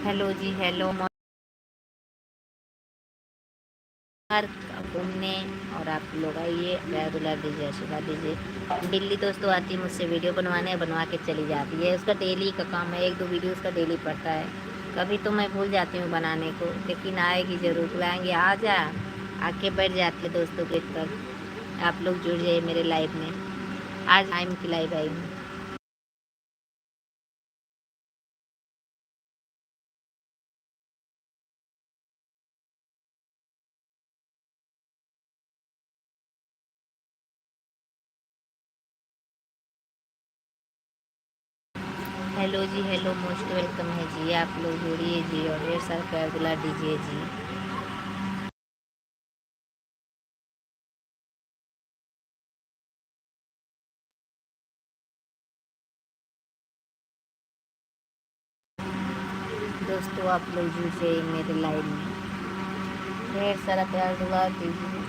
Hello ji, hello. बाहर घूमने और आप लोग आइए, प्यार दुलार दीजिए, आशीर्वाद दीजिए। बिल्ली दोस्तों आती है मुझसे वीडियो बनवाने, बनवा के चली जाती है। उसका डेली का काम है, 1-2 वीडियो उसका डेली पड़ता है। कभी तो मैं भूल जाती हूँ बनाने को, लेकिन आएगी ज़रूर, बुलाएंगे आ जा, आके बैठ जाती है दोस्तों के पर। आप लोग जुड़ जाइए मेरे लाइव में। आज टाइम की लाइव आई हूँ। Hello ji, hello, most welcome है जी। आप लोग जुड़िए जी और ढेर सारा प्यार दुलार दीजिए जी। दोस्तों आप लोग जुड़ जाइए मेरे लाइव में, ढेर सारा प्यार दुलार दीजिए।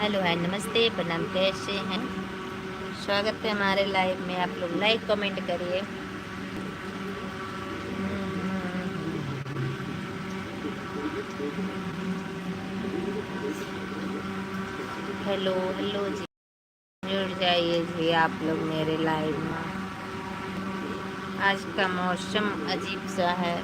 हेलो, हाय, नमस्ते, प्रणाम, कैसे हैं? स्वागत है हमारे लाइव में। आप लोग लाइक कमेंट करिए। हेलो हेलो जी, जुड़ जाइए जी आप लोग मेरे लाइव में। आज का मौसम अजीब सा है।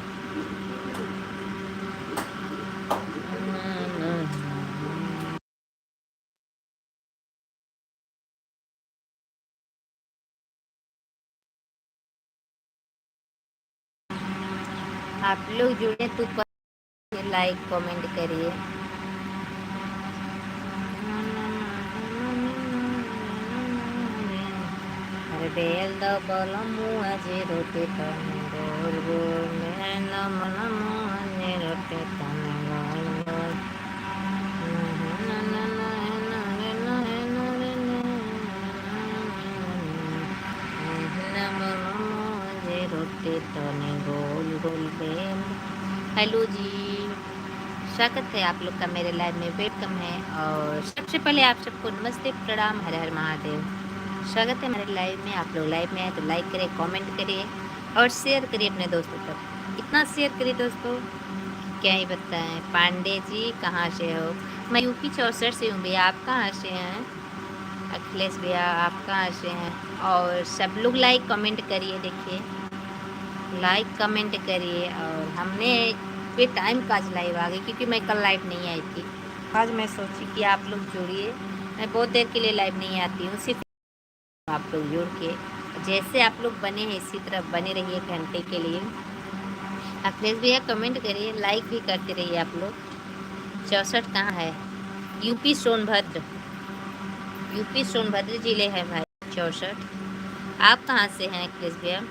आप लोग जुड़े तो लाइक कमेंट करिए। अरे बेल द बलमु अजे रोटे तने गोल गोल में नमनमु अजे रोटे तने गोल गोल। रोटे तने गोल गोल बेल। हेलो जी, स्वागत है आप लोग का मेरे लाइव में, वेलकम है। और सबसे पहले आप सबको नमस्ते, प्रणाम, हर हर महादेव। स्वागत है हमारे लाइव में। आप लोग लाइव में आए तो लाइक करिए, कमेंट करिए और शेयर करिए अपने दोस्तों तक। इतना शेयर करिए दोस्तों, क्या ही बताएं। पांडे जी कहाँ से हो? मैं यूपी 64 से हूँ भैया। आप कहाँ से हैं? अखिलेश भैया आप कहाँ से हैं? और सब लोग लाइक कमेंट करिए, देखिए लाइक कमेंट करिए। और हमने पे टाइम का आज लाइव आ गई, क्योंकि मैं कल लाइव नहीं आई थी। आज मैं सोची कि आप लोग जुड़िए। मैं बहुत देर के लिए लाइव नहीं आती हूँ, सिर्फ आप लोग जुड़ के जैसे आप लोग बने हैं इसी तरह बने रहिए घंटे के लिए। अखिलेश भैया कमेंट करिए, लाइक भी करते रहिए आप लोग। 64 कहाँ है? यूपी सोनभद्र, यूपी सोनभद्र जिले है भाई 64। आप कहाँ से हैं अखिलेश भैया?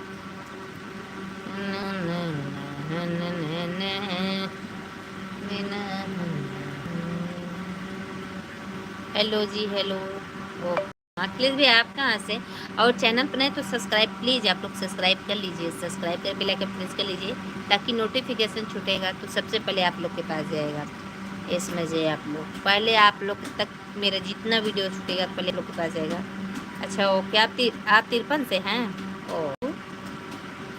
Hello ji, hello. ओ अखिलेश भैया आप कहाँ से? और चैनल पर नहीं तो सब्सक्राइब प्लीज़, आप लोग सब्सक्राइब कर लीजिए, सब्सक्राइब कर बेल आइकन प्रेस कर लीजिए, ताकि नोटिफिकेशन छूटेगा तो सबसे पहले आप लोग के पास जाएगा। ये समझिए आप लोग, पहले आप लोग तक मेरा जितना वीडियो छूटेगा पहले आप लोग के पास जाएगा। अच्छा ओके, आप 53 से हैं? ओ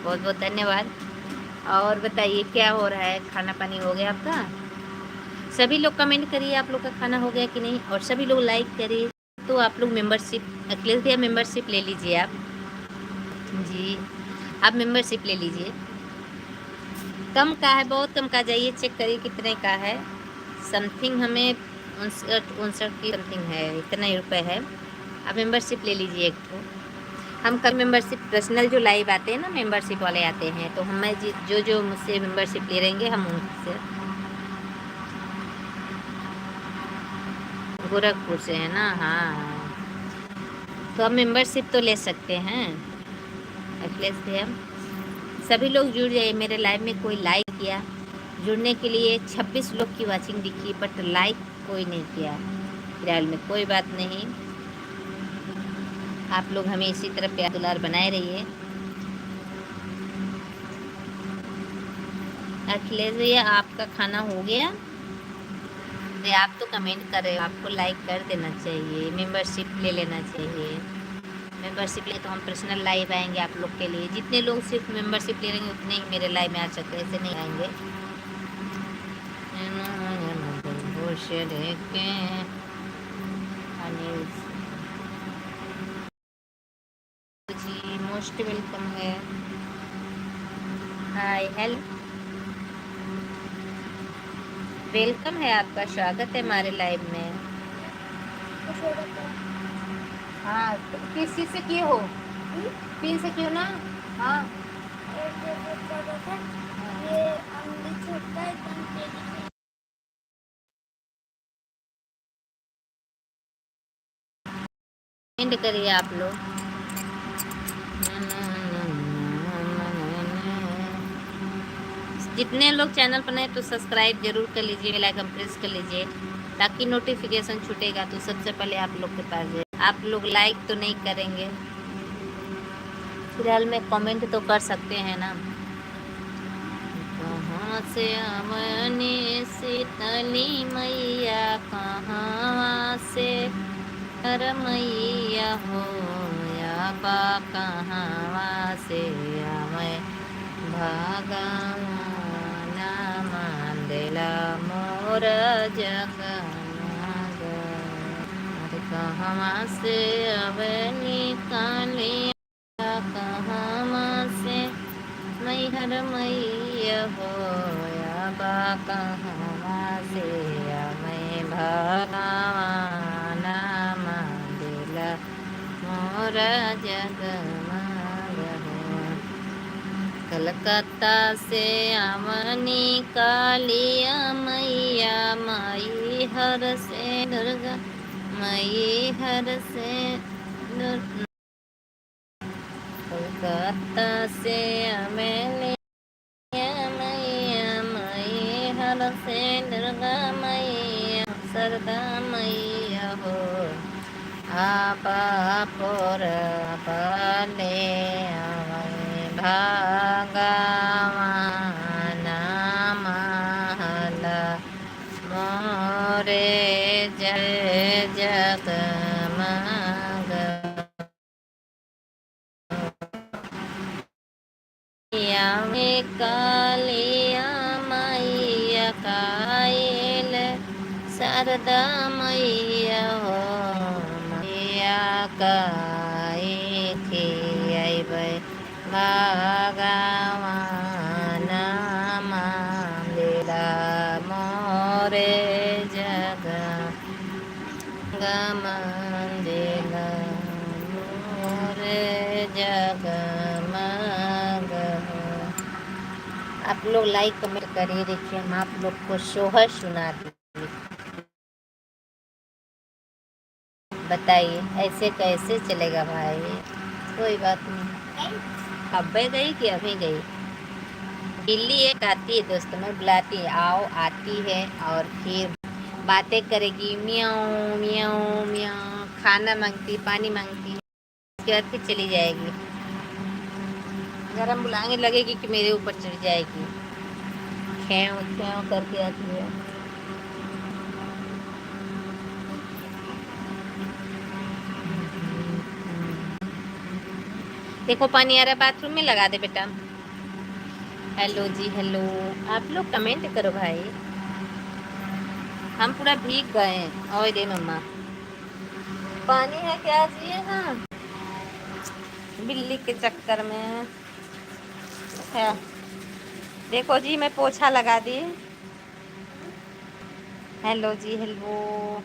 बहुत बहुत धन्यवाद। और बताइए क्या हो रहा है? खाना पानी हो गया आपका? सभी लोग कमेंट करिए आप लोग का खाना हो गया कि नहीं, और सभी लोग लाइक करिए। तो आप लोग मेंबरशिप, अखिलेश भैया मेंबरशिप ले लीजिए आप जी। आप मेंबरशिप ले लीजिए। कम का है, बहुत कम का, जाइए चेक करिए कितने का है। समथिंग हमें 59 की समथिंग है, इतना ही रुपये है। आप मेंबरशिप ले लीजिए एक तो। हम कल मेंबरशिप पर्सनल जो लाइव आते हैं ना, मेंबरशिप वाले आते हैं, तो हमें जो जो मुझसे मेंबरशिप ले रहेंगे हम उनसे। गोरखपुर से है ना? हाँ हाँ, तो आप मेंबरशिप तो ले सकते हैं अखिलेश भैया। सभी लोग जुड़ जाइए मेरे लाइव में। कोई लाइक किया? जुड़ने के लिए 26 लोग की वाचिंग दिखी, बट लाइक कोई नहीं किया फिलहाल में। कोई बात नहीं, आप लोग हमें इसी तरह प्यार दुलार बनाए रहिए। अखिलेश भैया आपका खाना हो गया? अरे आप तो कमेंट कर रहे हो, आपको लाइक कर देना चाहिए, मेंबरशिप ले लेना चाहिए। मेंबरशिप ले तो हम पर्सनल लाइव आएंगे आप लोग के लिए। जितने लोग सिर्फ मेंबरशिप ले लेंगे उतने ही मेरे लाइव में आ सकते हैं, ऐसे नहीं आएंगे। जी मोस्ट वेलकम है। हाय हेलो, वेलकम है, आपका स्वागत है हमारे लाइव में। हाँ तो किस चीज़ से किए हो? पिन से क्यों ना? हाँ एंड करिए आप लोग। जितने लोग चैनल पर नए तो सब्सक्राइब जरूर कर लीजिए, बेल आइकन प्रेस कर लीजिए ताकि नोटिफिकेशन छूटेगा तो सबसे पहले आप लोग के पास जाए। आप लोग लाइक तो नहीं करेंगे, फिलहाल में कमेंट तो कर सकते हैं ना। कहाँ से आमने शीतली मैया, कहाँ से हर मैया हो या बा, कहाँ से आवे भगवान मंदिला मोर जगन्नाथ। कहाँ से आवे निकाली, कहाँ से मैहर मैया हो या बा, कहाँ से मैं भगवान मंदिला मोर जगन्नाथ हो। कलकत्ता से आमनी कालिया मैया, मई हर से दुर्गा, मई हर से दुर्गा। कलकत्ता से आमनी मैया, मई हर से दुर्गा मैया, सरदा मैया हो आपा पर पले भगवान महल मोरे जय जगमग। में कालिया मैया कायल, शारदा मैया हो मैया काई थी अबै भगवान मंदिला मोरे जग मंदिला मोरे जगमग। आप लोग लाइक कमेंट करिए, देखिए हम आप लोग को सोहर सुनाते। बताइए ऐसे कैसे चलेगा भाई? कोई बात नहीं, अब्बे गई कि अभी गई? बिल्ली एक आती है दोस्तों, मैं बुलाती आओ, आती है और फिर बातें करेगी, म्याऊं म्याऊं म्याऊं, खाना मांगती, पानी मांगती, उसके बाद फिर चली जाएगी। अगर हम बुलाने लगेगी कि मेरे ऊपर चढ़ जाएगी, खेव खेव करके आती है। देखो पानी आ रहा है, बाथरूम में लगा दे बेटा। हेलो जी हेलो, आप लोग कमेंट करो भाई। हम पूरा भीग गए हैं। और दे मम्मा, पानी है क्या जी? हाँ, बिल्ली के चक्कर में है। देखो जी मैं पोछा लगा दी। Hello ji hello.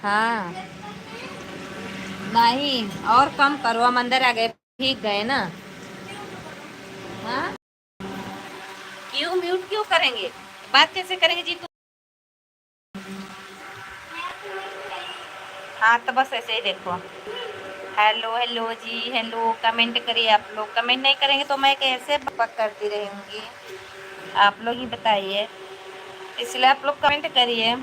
हाँ नहीं, और कम करो, हम अंदर आ गए, भीग गए ना। हाँ क्यों म्यूट क्यों करेंगे? बात कैसे करेंगे जी? हाँ तो बस ऐसे ही देखो। Hello hello ji hello, comment करिए। आप लोग कमेंट नहीं करेंगे तो मैं कैसे बक करती रहूँगी? आप लोग ही बताइए, इसलिए आप लोग कमेंट करिए।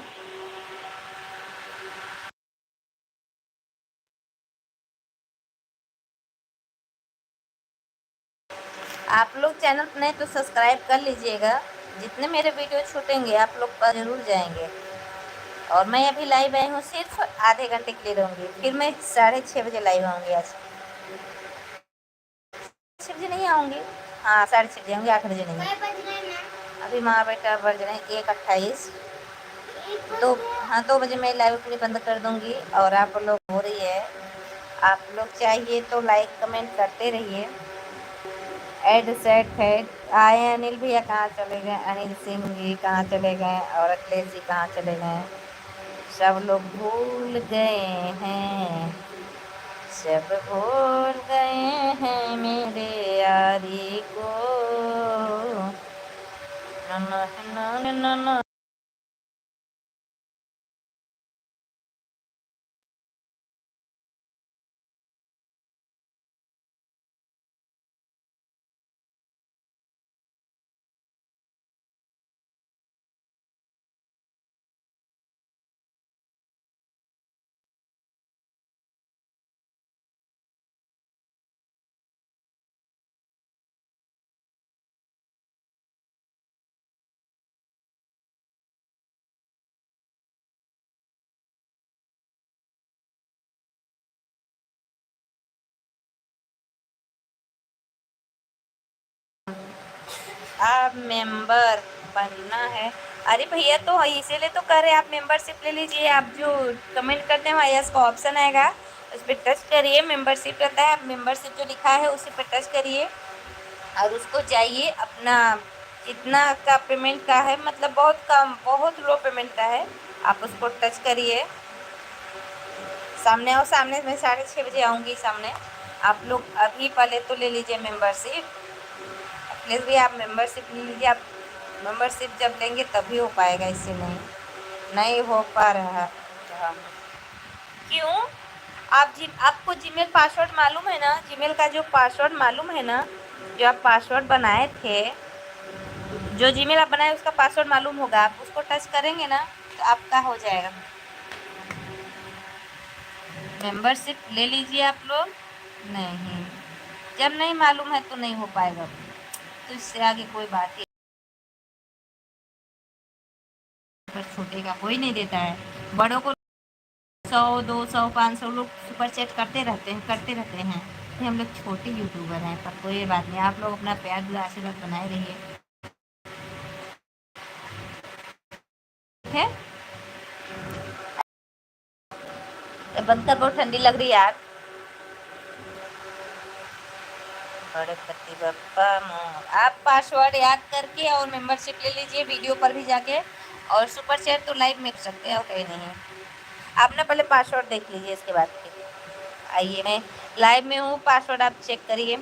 आप लोग चैनल नहीं तो सब्सक्राइब कर लीजिएगा, जितने मेरे वीडियो छूटेंगे आप लोग पर जरूर जाएंगे। और मैं अभी लाइव आई हूँ, सिर्फ आधे घंटे के लिए रहूँगी, फिर मैं 6:30 बजे लाइव आऊँगी आज। नहीं आऊँगी। हाँ 6:30 आऊँगी, 8 बजे नहीं। अभी माँ बेटा बज रहे हैं 1:28। दो, हाँ 2 बजे मैं लाइव अपनी बंद कर दूँगी और आप लोग हो रही है। आप लोग चाहिए तो लाइक कमेंट करते रहिए। एड सेट है आए। अनिल भैया कहाँ चले गए, अनिल सिंह जी कहाँ चले गए और अखिलेश जी कहाँ चले गए। सब लोग भूल गए हैं, सब भूल गए हैं मेरे यारी को। ना ना ना ना ना। आप मेंबर बनना है। अरे भैया तो इसीलिए तो कर रहे हैं, आप मेंबरशिप ले लीजिए। आप जो कमेंट करते हैं वहाँ यस का ऑप्शन आएगा, उस पर टच करिए। मेंबरशिप रहता है, आप मेंबरशिप जो लिखा है उसी पर टच करिए और उसको जाइए अपना जितना का पेमेंट का है, मतलब बहुत कम, बहुत लो पेमेंट का है, आप उसको टच करिए। सामने आओ, सामने मैं 6:30 बजे आऊँगी सामने। आप लोग अभी पहले तो ले लीजिए मेंबरशिप। प्लीज़ भी आप मेंबरशिप ले लीजिए। आप मेंबरशिप जब लेंगे तभी हो पाएगा, इससे नहीं नहीं हो पा रहा। हाँ। क्यों? आपको जीमेल पासवर्ड मालूम है ना? जीमेल का जो पासवर्ड मालूम है ना, जो आप पासवर्ड बनाए थे, जो जीमेल आप बनाए उसका पासवर्ड मालूम होगा। आप उसको टच करेंगे ना तो आपका हो जाएगा। मेंबरशिप ले लीजिए आप लोग। नहीं, जब नहीं मालूम है तो नहीं हो पाएगा, तो इससे आगे कोई बात ही। पर छोटे का कोई नहीं देता है, बड़ों को 100 200 500 लोग सुपर चैट करते रहते हैं कि हम लोग छोटे यूट्यूबर हैं। पर कोई बात नहीं, आप लोग अपना प्यार दुआ आशीर्वाद बनाए रहिए। ठीक है, बंद कर, बहुत ठंडी लग रही है यार। गणपति बप्पा मोर। आप पासवर्ड याद करके और मेंबरशिप ले लीजिए, वीडियो पर भी जाके। और सुपर चैट तो लाइव में कर सकते हैं, ओके नहीं। आप ना पहले पासवर्ड देख लीजिए, इसके बाद फिर आइए। मैं लाइव में हूँ, पासवर्ड आप चेक करिए।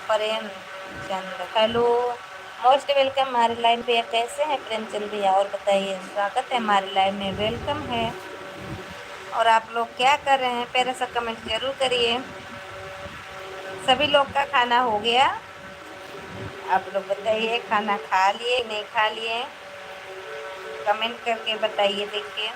प्रेमचंद, हेलो, मोस्ट वेलकम हमारे लाइव पे। कैसे हैं प्रेमचंद भैया? और बताइए, स्वागत है हमारे लाइव में, वेलकम है। और आप लोग क्या कर रहे हैं? प्यारा सा कमेंट जरूर करिए। सभी लोग का खाना हो गया? आप लोग बताइए, खाना खा लिए नहीं खा लिए? कमेंट करके बताइए। देखिए,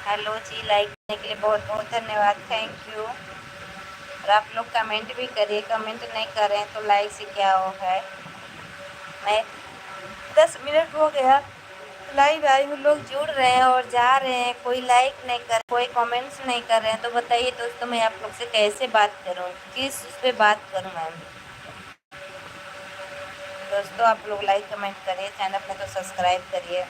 हेलो जी, लाइक करने के लिए बहुत बहुत धन्यवाद, थैंक यू। और आप लोग कमेंट भी करिए, कमेंट नहीं कर रहे हैं तो लाइक से क्या हो है। मैं 10 मिनट हो गया लाइव आई हूँ, लोग जुड़ रहे हैं और जा रहे हैं, कोई लाइक नहीं कर, कोई कमेंट्स नहीं कर रहे हैं। तो बताइए दोस्तों, मैं आप लोग से कैसे बात करूँ, किस उस पर बात करूँ मैं? दोस्तों आप लोग लाइक कमेंट करिए, चैनल को तो सब्सक्राइब करिए।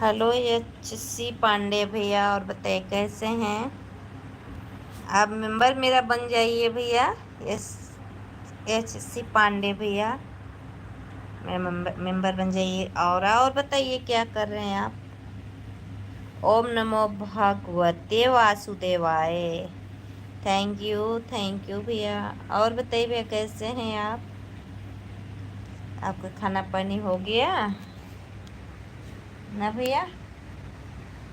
हेलो HC पांडे भैया, और बताइए कैसे हैं आप। मेंबर मेरा बन जाइए भैया। यस, HC पांडे भैया मेरा मेंबर बन जाइए। और बताइए क्या कर रहे हैं आप। ओम नमो भगवते वासुदेवाय। थैंक यू भैया। और बताइए भैया कैसे हैं आप। आपका खाना पानी हो गया ना भैया।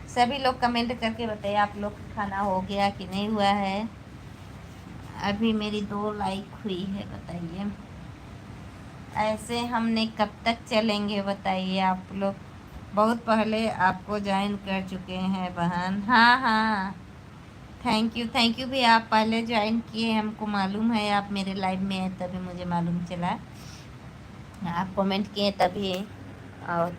सभी लोग कमेंट करके बताइए आप लोग का खाना हो गया कि नहीं हुआ है। अभी मेरी 2 लाइक हुई है, बताइए। ऐसे हमने कब तक चलेंगे बताइए आप लोग। बहुत पहले आपको ज्वाइन कर चुके हैं बहन। हाँ हाँ, थैंक यू भी। आप पहले ज्वाइन किए, हमको मालूम है आप मेरे लाइव में हैं, तभी मुझे मालूम चला। आप कमेंट किए तभी। और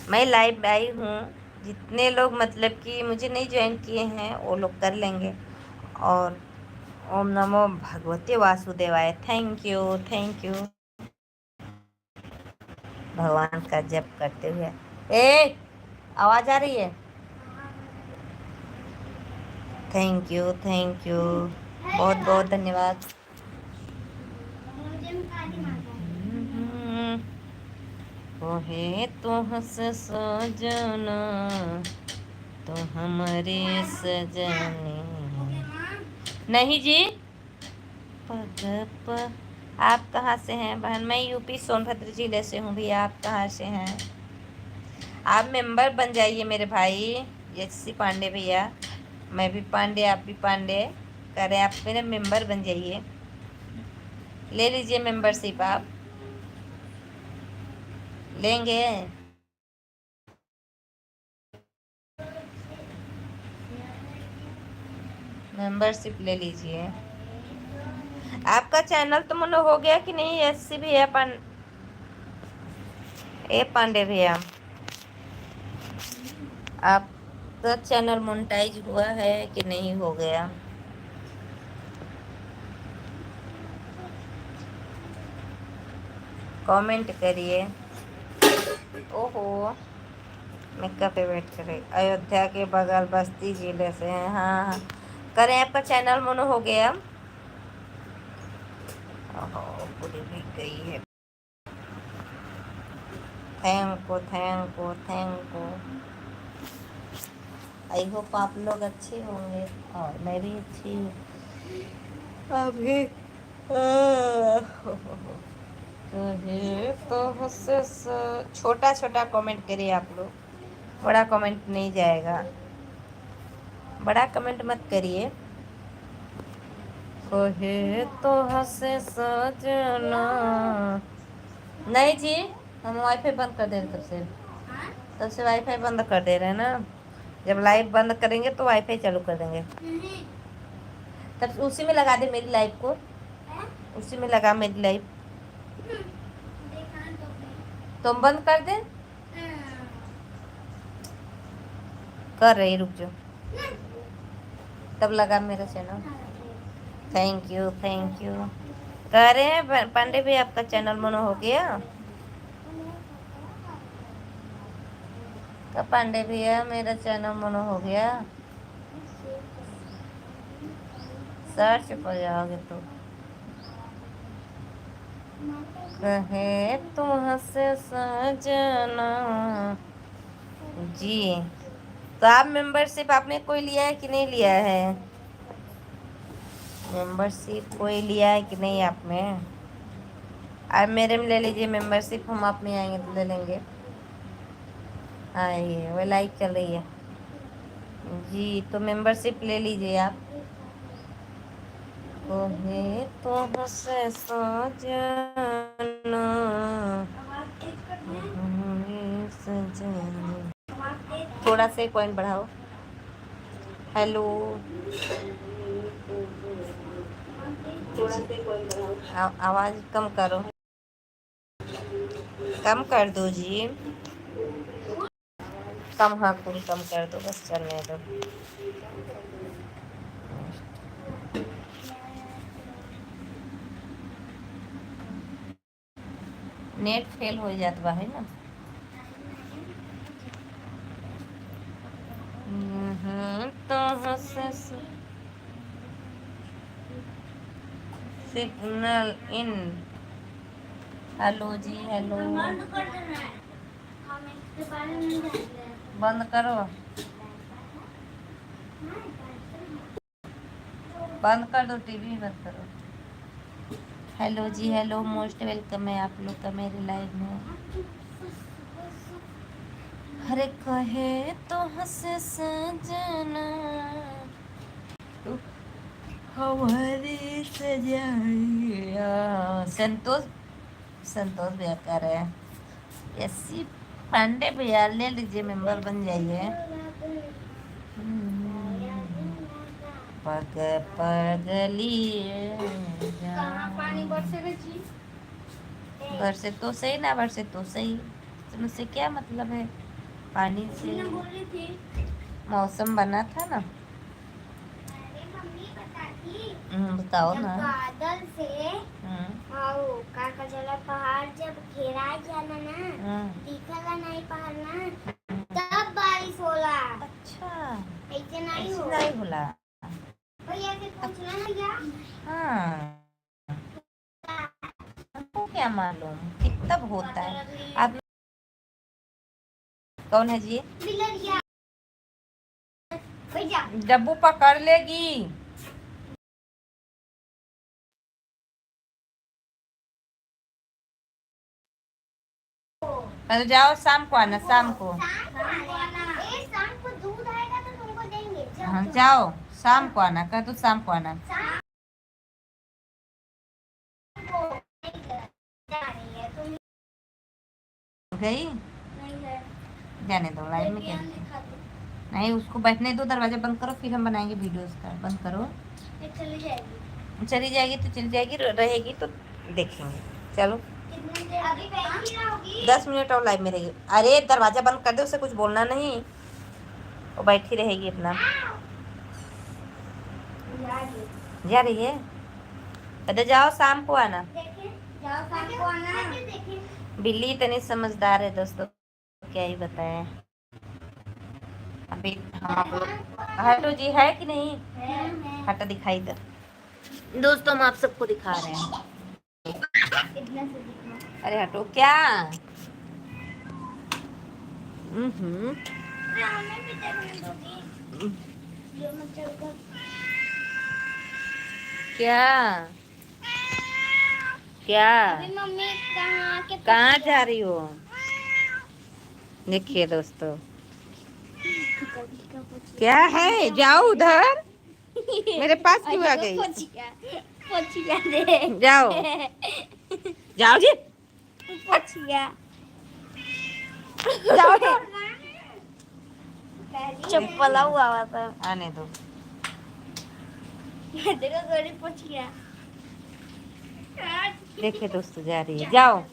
मैं लाइव आई हूँ। जितने लोग मतलब कि मुझे नहीं ज्वाइन किए हैं वो लोग कर लेंगे। और ओम नमो भगवते वासुदेवाय। थैंक यू भगवान का जप करते हुए। ए, आवाज आ रही है। थैंक यू बहुत बहुत धन्यवाद। ओहे तो हंस सजना, तो हमारे सजने। नहीं जी। पग प आप कहाँ से हैं बहन। मैं यूपी सोनभद्र जिले से हूँ भैया। आप कहाँ से हैं। आप मेंबर बन जाइए मेरे भाई। HC पांडे भैया, मैं भी पांडे आप भी पांडे। करे आप मेरे मेंबर बन जाइए। ले लीजिए मेंबरशिप आप। लेंगे। मेंबरशिप ले लीजिए। आपका चैनल तो मनो हो गया कि नहीं HC भैया पांडे भैया। आपका चैनल मोनेटाइज हुआ है कि नहीं हो गया। कमेंट करिए। ओहो, मेकअप पे वेट करे। अयोध्या के बगल बस्ती जिले से हैं। हाँ हाँ, करें आपका चैनल मोनो हो गया। ओहो, पूरी भी गई है। Thank you. आई होप आप लोग अच्छे होंगे और मैं भी अच्छी हूँ अभी। छोटा छोटा कमेंट करिए आप लोग। बड़ा कमेंट नहीं जाएगा। बड़ा कमेंट मत करिए। कहे तो हंसे सजना। नहीं जी, हम वाईफाई बंद कर दे रहे तब से वाईफाई बंद कर दे रहे हैं ना। जब लाइव बंद करेंगे तो वाईफाई चालू कर देंगे। तब उसी में लगा दे मेरी लाइव को। उसी में लगा मेरी लाइव। तुम बंद कर दे। कर रही, रुक जाओ। तब लगा मेरा चैनल। Thank you. कह रहे हैं पांडे भाई आपका चैनल मनो हो गया। तो पांडे भैया मेरा चैनल मनो हो गया। सर्च पर जाओगे तो कहे तो हंसे सजना जी। तो आप मेंबरशिप आपने कोई लिया है कि नहीं लिया है। मेंबरशिप कोई लिया है कि नहीं आपने। आप मेरे में ले लीजिए मेंबरशिप। हम आप में आएंगे तो ले लेंगे। आइए, वो लाइक चल रही है जी, तो मेंबरशिप ले लीजिए आप। कहे तो हंसे सजना, सजना। थोड़ा से पॉइंट बढ़ाओ। हेलो, आवाज कम करो। कम कर दो जी। कम, हाँ थोड़ी कम कर दो बस, चलने दो। नेट फेल हो जाता है ना। तो signal in. Hello ji, hello. बंद करो, बंद कर दो, टीवी बंद करो। Hello ji, hello, most welcome है आप लोग का मेरे लाइव में। हरे कहे तो हंसे सजना हमारी सजाइया। संतोष, संतोष भैया कह रहे हैं ऐसी पांडे भैया ले लीजिए, मेंबर बन जाइए। पग पगली पानी बरसे तो सही ना बरसे तो सही, तुमसे क्या मतलब है पानी से। मौसम बना था ना। बताओ ना। बादल से काका पहाड़ जब घेरा जाला ना, दिखला नहीं पहाड़ ना, तब बारिश होला। अच्छा, ऐसे नहीं होला। भैया से पूछना ना क्या। हाँ, हमको क्या मालूम कितना होता है। आप कौन है जी? डब्बू पकड़ लेगी। अरे जाओ, शाम को आना, शाम को। शाम को दूध आएगा तो तुमको देंगे। हाँ जाओ, शाम को आना, कह तो शाम को आना। गई जाने दो, लाइन में क्या नहीं, उसको बैठने दो, दरवाजा बंद करो, फिर हम बनाएंगे वीडियो। उसका बंद करो। चली जाएगी, चली जाएगी तो चली जाएगी, रहेगी तो देखेंगे। चलो, अभी 10 मिनट और लाइव में रहेगी। अरे दरवाजा बंद कर दो, उसे कुछ बोलना नहीं, वो बैठी रहेगी अपना। जा रही है, अरे जाओ, शाम को आना। जाओ, शाम को आना। बिल्ली इतनी समझदार है दोस्तों, क्या ही बताएं। अभी हम आप लोग हटो जी, है कि नहीं? हटा, दिखाई दो दोस्तों, हम आप सबको दिखा रहे हैं। अरे हटो क्या। क्या क्या मम्मी कहाँ जा रही हो? देखिए दोस्तों, क्या है, जाओ उधर, मेरे पास क्यों आ गई? जाओ जाओ जी, जाओ तो। चप्पल हुआ था, आने दो। देखिए दोस्तों, जा रही है, जाओ,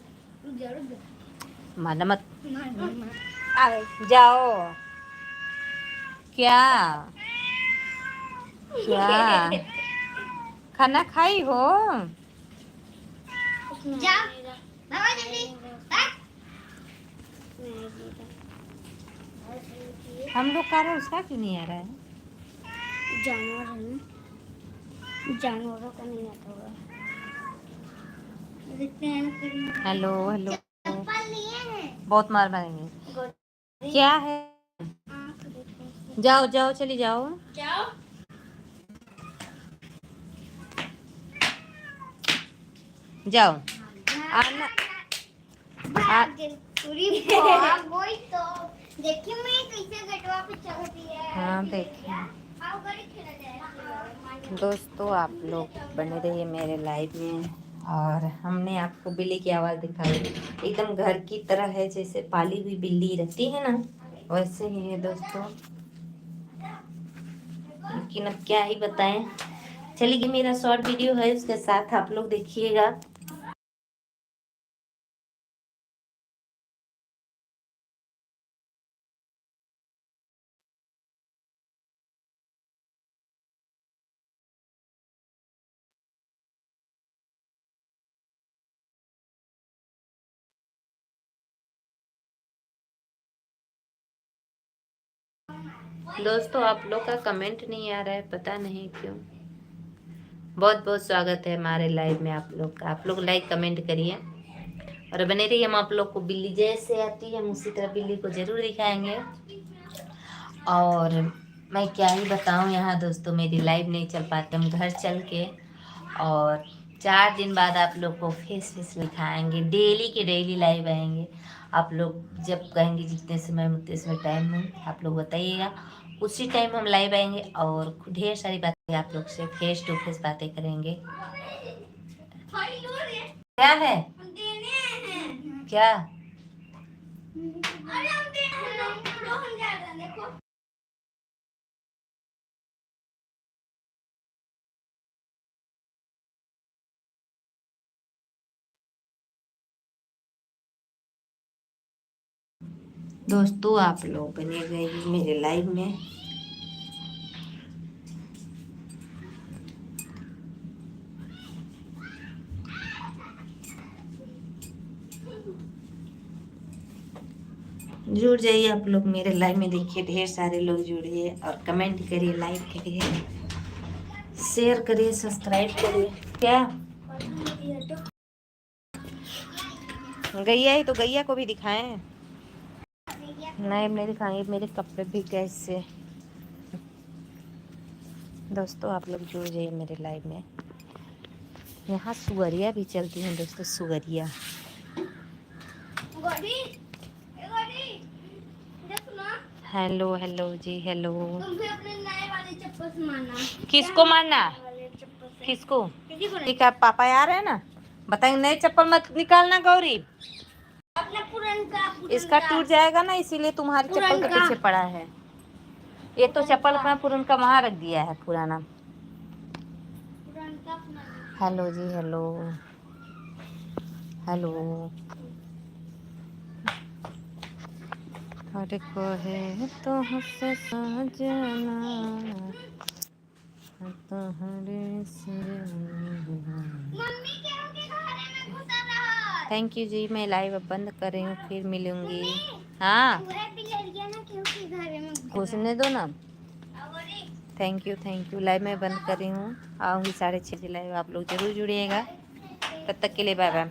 माना मत, जाओ। क्या क्या खाना खाई हो? हम लोग का उसका क्यों नहीं आ रहा है? जानवर है ना, जानवरों का नहीं आता होगा। हेलो हेलो, बहुत मार मारेंगे। क्या है? जाओ जाओ, चली जाओ, जाओ जाओ, आना। वही तो देखिए, मैं कैसे गटवा पे चढ़ती है। हाँ देखिए दोस्तों, आप लोग बने रहिए मेरे लाइव में। और हमने आपको बिल्ली की आवाज़ दिखाई, एकदम घर की तरह है, जैसे पाली हुई बिल्ली रहती है ना, वैसे ही है दोस्तों। लेकिन अब क्या ही बताएं, चलिए मेरा शॉर्ट वीडियो है, उसके साथ आप लोग देखिएगा। दोस्तों आप लोग का कमेंट नहीं आ रहा है, पता नहीं क्यों। बहुत बहुत स्वागत है हमारे लाइव में आप लोग का। आप लोग लाइक कमेंट करिए और बने रहिए। हम आप लोग को बिल्ली जैसे आती है हम उसी तरह बिल्ली को जरूर दिखाएंगे। और मैं क्या ही बताऊं, यहाँ दोस्तों मेरी लाइव नहीं चल पाती, हम घर चल के और 4 दिन बाद आप लोग को फेस फेस दिखाएंगे। डेली के डेली लाइव आएंगे। आप लोग जब कहेंगे जितने समय उतने समय टाइम में आप लोग बताइएगा, उसी टाइम हम लाइव आएंगे और ढेर सारी बातें आप लोग से फेस टू फेस बातें करेंगे। क्या है क्या? दोस्तों आप लोग बने गए मेरे लाइव में। जुड़ जाइए आप लोग मेरे लाइव में। देखिए ढेर सारे लोग जुड़िए और कमेंट करिए, लाइक करिए, शेयर करिए, सब्सक्राइब करिए। क्या गैया है तो गैया को भी दिखाएं? नहीं नहीं दिखाएंगे, मेरे कपड़े भी कैसे। दोस्तों आप लोग जुड़ जाइए मेरे लाइव में। यहाँ सुअरिया भी चलती हैं दोस्तों, सुअरिया। Hello hello ji hello. तुम भी अपने नए वाले चप्पल से मारना। किसको मारना? किसको? ठीक है पापा आ रहे हैं ना, बताएंगे नए चप्पल मत निकालना गौरी, अपना पुरनका इसका टूट जाएगा ना, इसीलिए तुम्हारी चप्पल के पीछे पड़ा है। ये तो चप्पल अपना पुरनका वहाँ रख दिया है पुराना। Hello ji hello hello. अरे कहे तो हमसे सजना थैंक यू जी। मैं लाइव अब बंद कर रही हूँ, फिर मिलूंगी। हाँ घुसने दो ना। Thank you. लाइव मैं बंद कर रही हूँ, आऊँगी 6:30 लाइव। आप लोग जरूर जुड़िएगा। तब तक के लिए बाय बाय।